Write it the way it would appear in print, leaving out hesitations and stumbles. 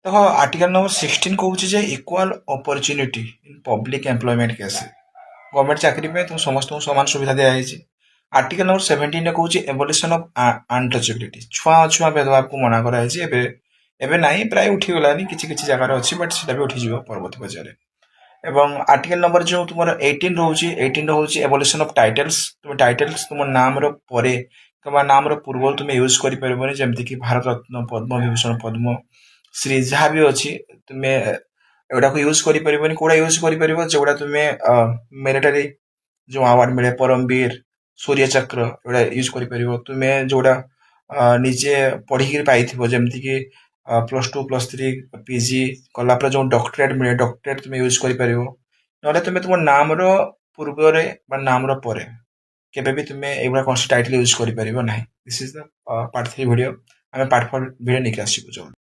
देखो article number 16 कहूँ जे equal opportunity in public employment case government चाकरी पे तुम समस्त समान सुविधा दिखाई। आर्टिकल नंबर 17 कहूँ एबोलिशन ऑफ अनटचेबिलिटी छुआ अछुआ भेदभाव को मना कराई। एबे नहीं प्राय उठीगलानी किसी जगार अच्छी बट से उठीज परवर्त पर्यायर। एवं आर्टिकल नंबर जो तुम 18 रोचे 18 रोचे एबोलिशन ऑफ टाइटल्स तुम टाइटल्स तुम नाम रे नाम पूर्व तुम यूज कर जमती कि भारत रत्न पद्म विभूषण पद्म श्री जहाँ भी अच्छी तुम्हें एगुड़ा यूज कर कौड़ा यूज कर जोड़ा तुम्हें मिलिटारी जो अवार्ड मिले परमवीर सूर्य चक्र एगुड़ा यूज कर तुम्हें जोड़ा निजे पढ़ी पाई जमती कि +2 +3 पीजी कलापर जो डॉक्टरेट मिले डॉक्टरेट तुम यूज कर तुम तुम नाम पूर्व नाम केबे भी तुम्हें एगुड़ा कौन टाइटल यूज कर this is the part 3 video आम पार्ट 4 वीडियो निकल आसो।